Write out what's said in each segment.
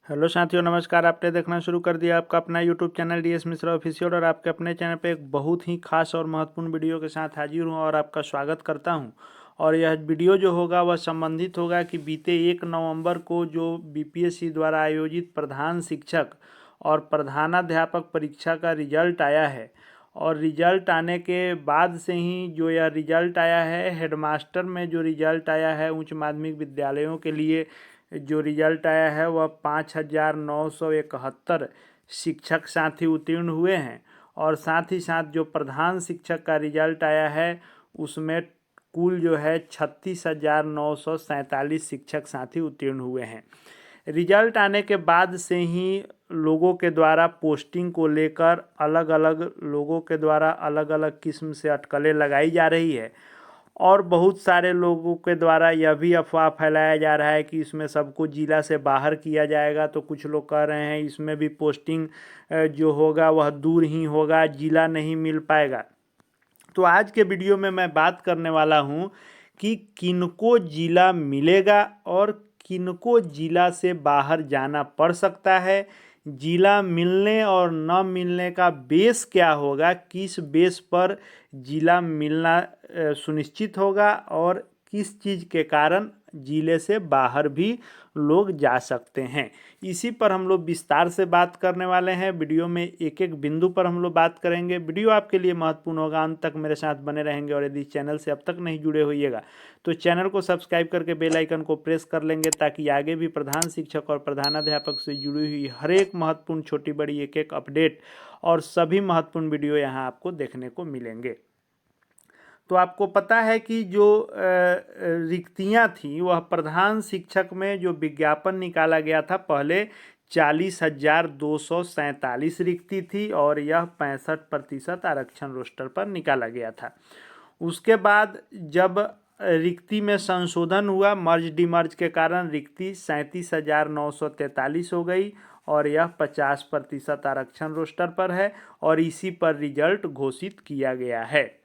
Hello साथियों, नमस्कार। आपने देखना शुरू कर दिया आपका अपना YouTube channel DS Mishra official और आपके अपने चैनल पे एक बहुत ही खास और महत्वपूर्ण वीडियो के साथ हाजिर हूँ और आपका स्वागत करता हूँ। और यह वीडियो जो होगा वह संबंधित होगा कि बीते 1 नवंबर को जो बीपीएससी द्वारा आयोजित प्रधान शिक्षक और प्रधानाध्यापक परीक्षा का रिजल्ट आया है। और रिजल्ट आने के बाद से ही जो यह रिजल्ट आया है, हेडमास्टर में जो रिजल्ट आया है उच्च माध्यमिक विद्यालयों के लिए जो रिजल्ट आया है वह 5,971 शिक्षक साथी उत्तीर्ण हुए हैं। और साथ ही साथ जो प्रधान शिक्षक का रिजल्ट आया है उसमें कुल जो है 36,947 शिक्षक साथी उत्तीर्ण हुए हैं। रिजल्ट आने के बाद से ही लोगों के द्वारा पोस्टिंग को लेकर अलग अलग लोगों के द्वारा अलग अलग किस्म से अटकलें लगाई जा रही है। और बहुत सारे लोगों के द्वारा यह भी अफवाह फैलाया जा रहा है कि इसमें सबको ज़िला से बाहर किया जाएगा। तो कुछ लोग कह रहे हैं इसमें भी पोस्टिंग जो होगा वह दूर ही होगा, ज़िला नहीं मिल पाएगा। तो आज के वीडियो में मैं बात करने वाला हूं कि किनको ज़िला मिलेगा और किनको ज़िला से बाहर जाना पड़ सकता है। ज़िला मिलने और न मिलने का बेस क्या होगा, किस बेस पर ज़िला मिलना सुनिश्चित होगा और किस चीज़ के कारण ज़िले से बाहर भी लोग जा सकते हैं। इसी पर हम लोग विस्तार से बात करने वाले हैं। वीडियो में एक एक बिंदु पर हम लोग बात करेंगे। वीडियो आपके लिए महत्वपूर्ण होगा, अंत तक मेरे साथ बने रहेंगे। और यदि चैनल से अब तक नहीं जुड़े होइएगा तो चैनल को सब्सक्राइब करके बेल आइकन को प्रेस कर लेंगे ताकि आगे भी प्रधान शिक्षक और प्रधानाध्यापक से जुड़ी हुई हर एक महत्वपूर्ण छोटी बड़ी एक एक अपडेट और सभी महत्वपूर्ण वीडियो यहाँ आपको देखने को मिलेंगे। तो आपको पता है कि जो रिक्तियां थी वह प्रधान शिक्षक में जो विज्ञापन निकाला गया था, पहले 40,247 रिक्ति थी और यह 65% आरक्षण रोस्टर पर निकाला गया था। उसके बाद जब रिक्ति में संशोधन हुआ, मर्ज डिमर्ज के कारण रिक्ति 37,943 हो गई और यह 50% आरक्षण रोस्टर पर है और इसी पर रिजल्ट घोषित किया गया है।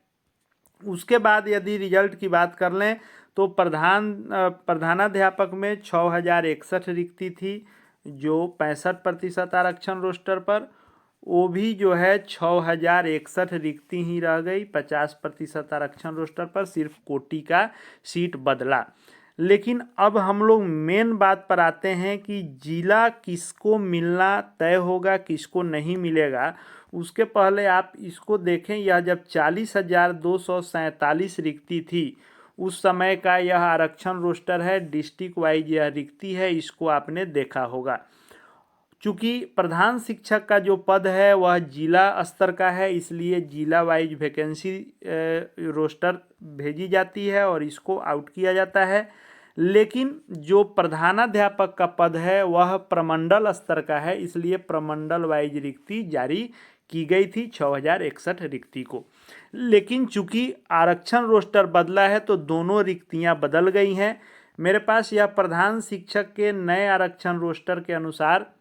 उसके बाद यदि रिजल्ट की बात कर लें तो प्रधानाध्यापक में 6,061 रिक्ति थी जो 65% आरक्षण रोस्टर पर। वो भी जो है 6,061 रिक्ति ही रह गई 50% आरक्षण रोस्टर पर, सिर्फ कोटी का सीट बदला। लेकिन अब हम लोग मेन बात पर आते हैं कि जिला किसको मिलना तय होगा, किसको नहीं मिलेगा। उसके पहले आप इसको देखें, यह जब 40,247 रिक्ति थी उस समय का यह आरक्षण रोस्टर है, डिस्ट्रिक्ट वाइज यह रिक्ति है, इसको आपने देखा होगा। चूँकि प्रधान शिक्षक का जो पद है वह जिला स्तर का है, इसलिए जिला वाइज वैकेंसी रोस्टर भेजी जाती है और इसको आउट किया जाता है। लेकिन जो प्रधानाध्यापक का पद है वह प्रमंडल स्तर का है, इसलिए प्रमंडल वाइज रिक्ति जारी की गई थी 6,061 रिक्ति को। लेकिन चूंकि आरक्षण रोस्टर बदला है तो दोनों रिक्तियां बदल गई हैं। मेरे पास यह प्रधान शिक्षक के नए आरक्षण रोस्टर के अनुसार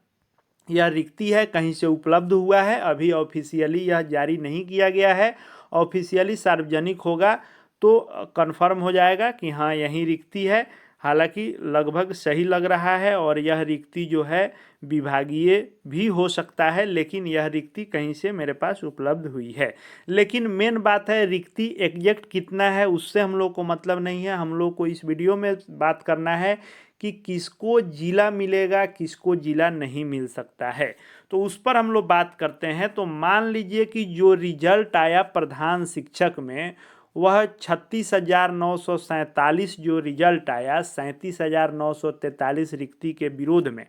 यह रिक्ति है, कहीं से उपलब्ध हुआ है, अभी ऑफिशियली यह जारी नहीं किया गया है। ऑफिशियली सार्वजनिक होगा तो कंफर्म हो जाएगा कि हाँ यही रिक्ति है। हालांकि लगभग सही लग रहा है और यह रिक्ति जो है विभागीय भी हो सकता है, लेकिन यह रिक्ति कहीं से मेरे पास उपलब्ध हुई है। लेकिन मेन बात है रिक्ति एग्जैक्ट कितना है उससे हम लोग को मतलब नहीं है। हम लोग को इस वीडियो में बात करना है कि किसको जिला मिलेगा, किसको जिला नहीं मिल सकता है। तो उस पर हम लोग बात करते हैं। तो मान लीजिए कि जो रिजल्ट आया प्रधान शिक्षक में वह 36,947 जो रिजल्ट आया 37,943 रिक्ति के विरोध में।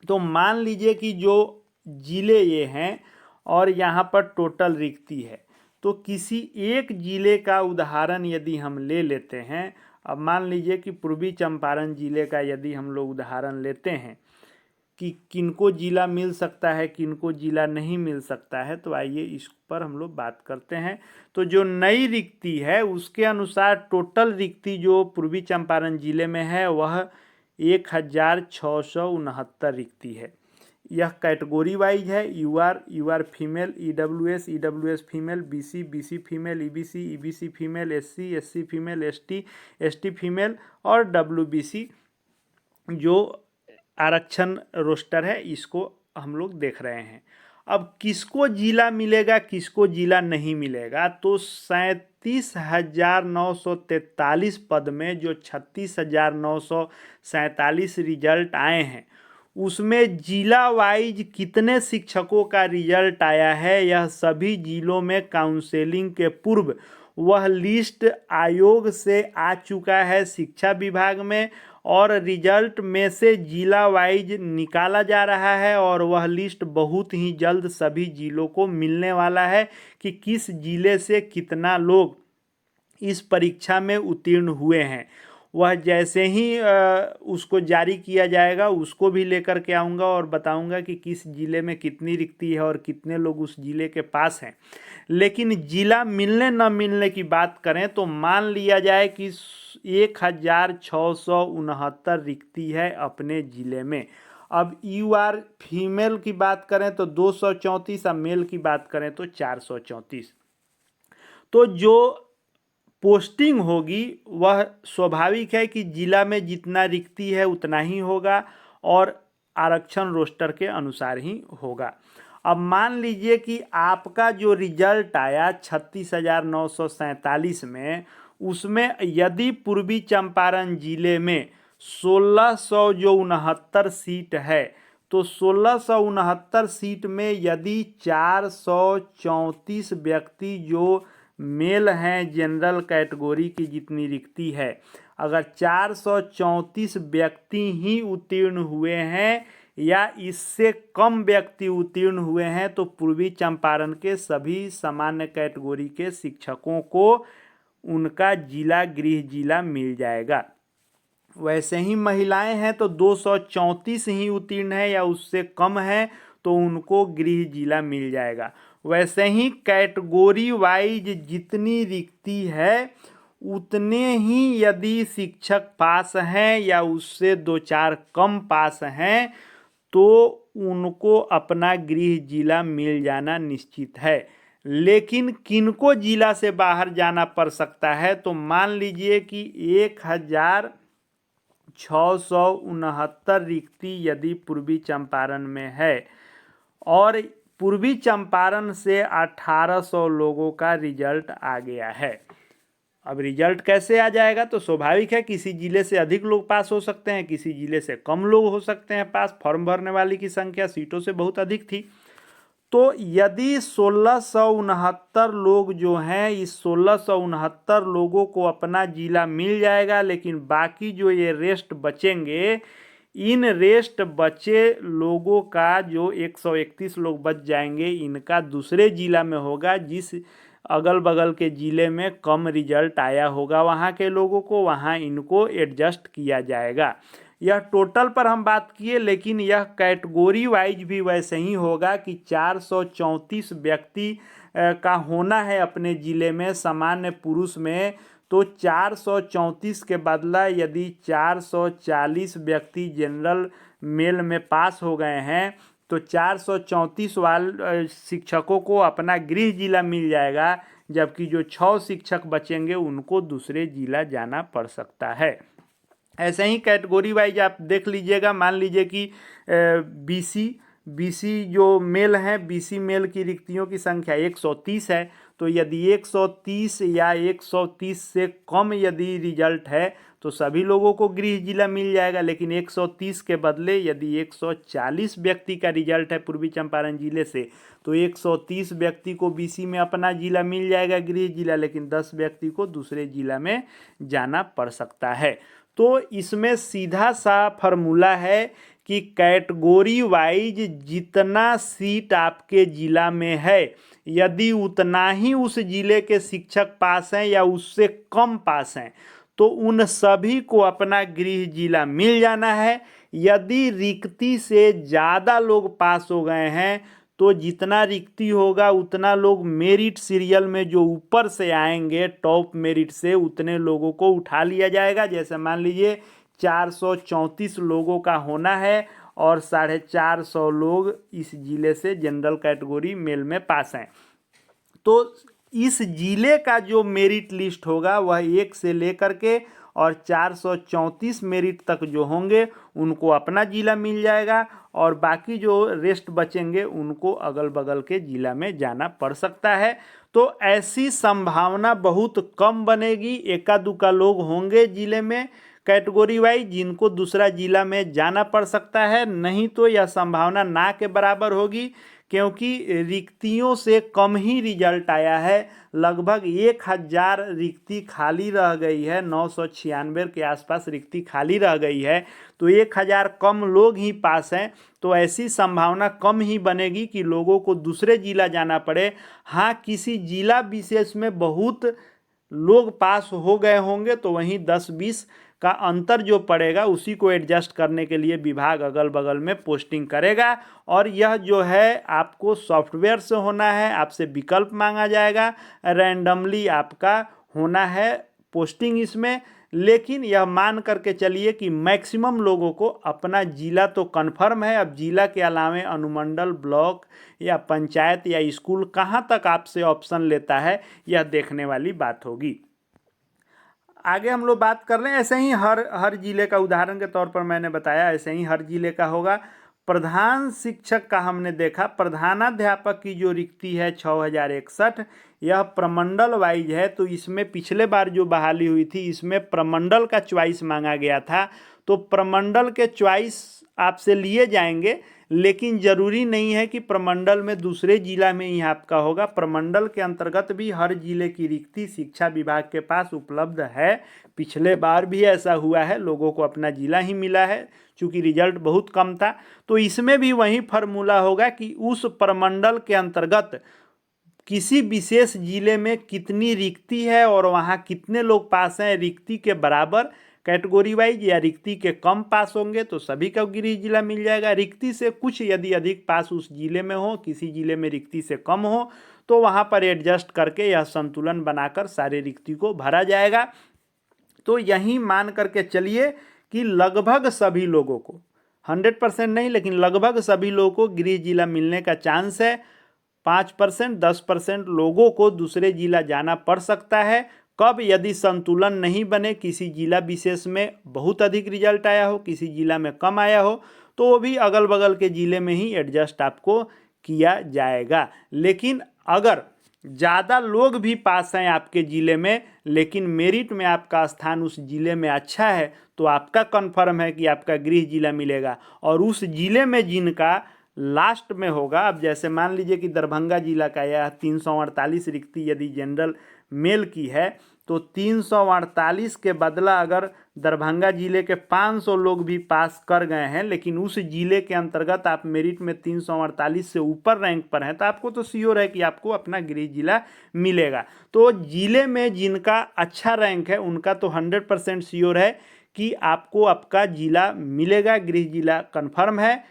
तो मान लीजिए कि जो जिले ये हैं और यहाँ पर टोटल रिक्ति है, तो किसी एक जिले का उदाहरण यदि हम ले लेते हैं, अब मान लीजिए कि पूर्वी चंपारण जिले का यदि हम लोग उदाहरण लेते हैं कि किनको जिला मिल सकता है, किनको जिला नहीं मिल सकता है, तो आइए इस पर हम लोग बात करते हैं। तो जो नई रिक्ति है उसके अनुसार टोटल रिक्ति जो पूर्वी चंपारण जिले में है वह 1,669 रिक्ति है। यह कैटेगरी वाइज है, UR female, EWS female, BC female, EBC female, SC female, ST female और डब्ल्यूबीसी जो आरक्षण रोस्टर है, इसको हम लोग देख रहे हैं। अब किसको जिला मिलेगा, किसको जिला नहीं मिलेगा, तो 37,943 पद में जो 36,947 रिजल्ट आए हैं, उसमें जिला वाइज कितने शिक्षकों का रिजल्ट आया है, यह सभी जिलों में काउंसलिंग के पूर्व वह लिस्ट आयोग से आ चुका है शिक्षा विभाग में, और रिजल्ट में से जिला वाइज निकाला जा रहा है, और वह लिस्ट बहुत ही जल्द सभी जिलों को मिलने वाला है कि किस जिले से कितना लोग इस परीक्षा में उत्तीर्ण हुए हैं। वह जैसे ही उसको जारी किया जाएगा उसको भी लेकर के आऊँगा और बताऊँगा कि किस ज़िले में कितनी रिक्ति है और कितने लोग उस ज़िले के पास हैं। लेकिन ज़िला मिलने न मिलने की बात करें तो मान लिया जाए कि 1,669 रिक्ति है अपने ज़िले में। अब UR फीमेल की बात करें तो 234 और मेल की बात करें तो 434। तो जो पोस्टिंग होगी वह स्वाभाविक है कि जिला में जितना रिक्ति है उतना ही होगा और आरक्षण रोस्टर के अनुसार ही होगा। अब मान लीजिए कि आपका जो रिजल्ट आया 36,947 में, उसमें यदि पूर्वी चंपारण जिले में 1669 सीट है, तो 1669 सीट में यदि 434 व्यक्ति जो मेल हैं जनरल कैटेगरी की जितनी रिक्ति है, अगर 434 व्यक्ति ही उत्तीर्ण हुए हैं या इससे कम व्यक्ति उत्तीर्ण हुए हैं, तो पूर्वी चंपारण के सभी सामान्य कैटेगरी के शिक्षकों को उनका जिला गृह जिला मिल जाएगा। वैसे ही महिलाएं हैं तो 234 ही उत्तीर्ण है या उससे कम है तो उनको गृह जिला मिल जाएगा। वैसे ही कैटेगरी वाइज जितनी रिक्ति है उतने ही यदि शिक्षक पास हैं या उससे 2-4 कम पास हैं तो उनको अपना गृह जिला मिल जाना निश्चित है। लेकिन किनको जिला से बाहर जाना पड़ सकता है, तो मान लीजिए कि 1,669 रिक्ति यदि पूर्वी चंपारण में है और पूर्वी चंपारण से 1,800 लोगों का रिजल्ट आ गया है। अब रिजल्ट कैसे आ जाएगा, तो स्वाभाविक है किसी ज़िले से अधिक लोग पास हो सकते हैं, किसी ज़िले से कम लोग हो सकते हैं पास। फॉर्म भरने वाली की संख्या सीटों से बहुत अधिक थी। तो यदि 1669 लोग जो हैं, इस 1669 लोगों को अपना जिला मिल जाएगा, लेकिन बाकी जो ये रेस्ट बचेंगे, इन रेस्ट बचे लोगों का जो 131 लोग बच जाएंगे, इनका दूसरे जिला में होगा। जिस अगल बगल के ज़िले में कम रिजल्ट आया होगा वहाँ के लोगों को वहाँ इनको एडजस्ट किया जाएगा। यह टोटल पर हम बात किए, लेकिन यह कैटेगरी वाइज भी वैसे ही होगा कि 434 व्यक्ति का होना है अपने ज़िले में सामान्य पुरुष में, तो 434 के बदला यदि 440 व्यक्ति जनरल मेल में पास हो गए हैं तो 434 वाले शिक्षकों को अपना गृह जिला मिल जाएगा, जबकि जो 6 शिक्षक बचेंगे उनको दूसरे जिला जाना पड़ सकता है। ऐसे ही कैटेगरी वाइज आप देख लीजिएगा। मान लीजिए कि बीसी जो मेल हैं, बीसी मेल की रिक्तियों की संख्या 130 है, तो यदि 130 या 130 से कम यदि रिजल्ट है तो सभी लोगों को गृह जिला मिल जाएगा। लेकिन 130 के बदले यदि 140 व्यक्ति का रिजल्ट है पूर्वी चंपारण जिले से, तो 130 व्यक्ति को बीसी में अपना जिला मिल जाएगा गृह जिला, लेकिन 10 व्यक्ति को दूसरे जिला में जाना पड़ सकता है। तो इसमें सीधा सा फॉर्मूला है कि कैटेगरी वाइज जितना सीट आपके ज़िला में है, यदि उतना ही उस ज़िले के शिक्षक पास हैं या उससे कम पास हैं, तो उन सभी को अपना गृह जिला मिल जाना है। यदि रिक्ति से ज़्यादा लोग पास हो गए हैं तो जितना रिक्ति होगा उतना लोग मेरिट सीरियल में जो ऊपर से आएंगे टॉप मेरिट से, उतने लोगों को उठा लिया जाएगा। जैसे मान लीजिए 434 लोगों का होना है और 450 लोग इस ज़िले से जनरल कैटेगरी मेल में पास हैं, तो इस ज़िले का जो मेरिट लिस्ट होगा वह 1 से लेकर के और 434 मेरिट तक जो होंगे उनको अपना ज़िला मिल जाएगा और बाकी जो रेस्ट बचेंगे उनको अगल बगल के ज़िला में जाना पड़ सकता है। तो ऐसी संभावना बहुत कम बनेगी, एका दुक्का लोग होंगे ज़िले में कैटेगरी वाइज जिनको दूसरा ज़िला में जाना पड़ सकता है, नहीं तो यह संभावना ना के बराबर होगी क्योंकि रिक्तियों से कम ही रिजल्ट आया है। लगभग 1000 रिक्ति खाली रह गई है, 996 के आसपास रिक्ति खाली रह गई है, तो 1000 कम लोग ही पास हैं। तो ऐसी संभावना कम ही बनेगी कि लोगों को दूसरे ज़िला जाना पड़े। हाँ, किसी ज़िला विशेष में बहुत लोग पास हो गए होंगे तो वहीं 10-20 का अंतर जो पड़ेगा उसी को एडजस्ट करने के लिए विभाग अगल बगल में पोस्टिंग करेगा। और यह जो है आपको सॉफ्टवेयर से होना है, आपसे विकल्प मांगा जाएगा, रैंडमली आपका होना है पोस्टिंग इसमें। लेकिन यह मान करके चलिए कि मैक्सिमम लोगों को अपना ज़िला तो कन्फर्म है। अब ज़िला के अलावे अनुमंडल, ब्लॉक या पंचायत या स्कूल कहाँ तक आपसे ऑप्शन लेता है यह देखने वाली बात होगी। आगे हम लोग बात कर रहे हैं, ऐसे ही हर जिले का उदाहरण के तौर पर मैंने बताया, ऐसे ही हर जिले का होगा। प्रधान शिक्षक का हमने देखा, प्रधानाध्यापक की जो रिक्ति है 6061, यह प्रमंडल वाइज है। तो इसमें पिछले बार जो बहाली हुई थी इसमें प्रमंडल का चॉइस मांगा गया था, तो प्रमंडल के चॉइस आपसे लिए जाएंगे, लेकिन ज़रूरी नहीं है कि प्रमंडल में दूसरे ज़िला में ही आपका होगा। प्रमंडल के अंतर्गत भी हर ज़िले की रिक्ति शिक्षा विभाग के पास उपलब्ध है। पिछले बार भी ऐसा हुआ है, लोगों को अपना ज़िला ही मिला है चूँकि रिजल्ट बहुत कम था। तो इसमें भी वही फार्मूला होगा कि उस प्रमंडल के अंतर्गत किसी विशेष ज़िले में कितनी रिक्ति है और वहाँ कितने लोग पास हैं, रिक्ति के बराबर कैटेगरी वाइज या रिक्ति के कम पास होंगे तो सभी का गृह जिला मिल जाएगा। रिक्ति से कुछ यदि अधिक पास उस जिले में हो, किसी जिले में रिक्ति से कम हो, तो वहाँ पर एडजस्ट करके यह संतुलन बनाकर सारे रिक्ति को भरा जाएगा। तो यही मान करके चलिए कि लगभग सभी लोगों को, 100% नहीं लेकिन लगभग सभी लोगों को गृह जिला मिलने का चांस है। 5%, 10% लोगों को दूसरे जिला जाना पड़ सकता है। कब? यदि संतुलन नहीं बने, किसी जिला विशेष में बहुत अधिक रिजल्ट आया हो, किसी जिला में कम आया हो, तो वो भी अगल बगल के जिले में ही एडजस्ट आपको किया जाएगा। लेकिन अगर ज़्यादा लोग भी पास हैं आपके ज़िले में लेकिन मेरिट में आपका स्थान उस ज़िले में अच्छा है, तो आपका कन्फर्म है कि आपका गृह जिला मिलेगा। और उस ज़िले में जिनका लास्ट में होगा, अब जैसे मान लीजिए कि दरभंगा जिला का यह 348 रिक्ति यदि जनरल मेल की है, तो 348 के बदला अगर दरभंगा जिले के 500 लोग भी पास कर गए हैं लेकिन उस जिले के अंतर्गत आप मेरिट में 348 से ऊपर रैंक पर हैं, तो आपको तो श्योर है कि आपको अपना गृह जिला मिलेगा। तो जिले में जिनका अच्छा रैंक है उनका तो 100% श्योर है कि आपको आपका जिला मिलेगा, गृह जिला कन्फर्म है।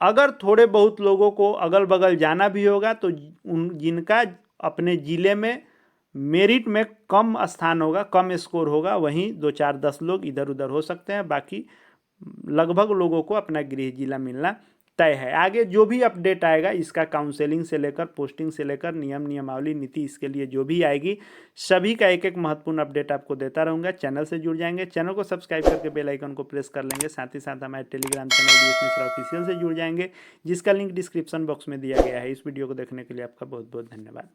अगर थोड़े बहुत लोगों को अगल बगल जाना भी होगा तो उन जिनका अपने ज़िले में मेरिट में कम स्थान होगा, कम स्कोर होगा, वहीं 2-4-10 लोग इधर उधर हो सकते हैं, बाकी लगभग लोगों को अपना गृह जिला मिलना तय है। आगे जो भी अपडेट आएगा इसका काउंसलिंग से लेकर पोस्टिंग से लेकर नियमावली नीति इसके लिए जो भी आएगी सभी का एक एक महत्वपूर्ण अपडेट आपको देता रहूँगा। चैनल से जुड़ जाएंगे, चैनल को सब्सक्राइब करके बेल आइकन को प्रेस कर लेंगे, साथ ही साथ हमारे Telegram channel DS Mishra official से जुड़ जाएंगे जिसका लिंक डिस्क्रिप्शन बॉक्स में दिया गया है। इस वीडियो को देखने के लिए आपका बहुत बहुत धन्यवाद।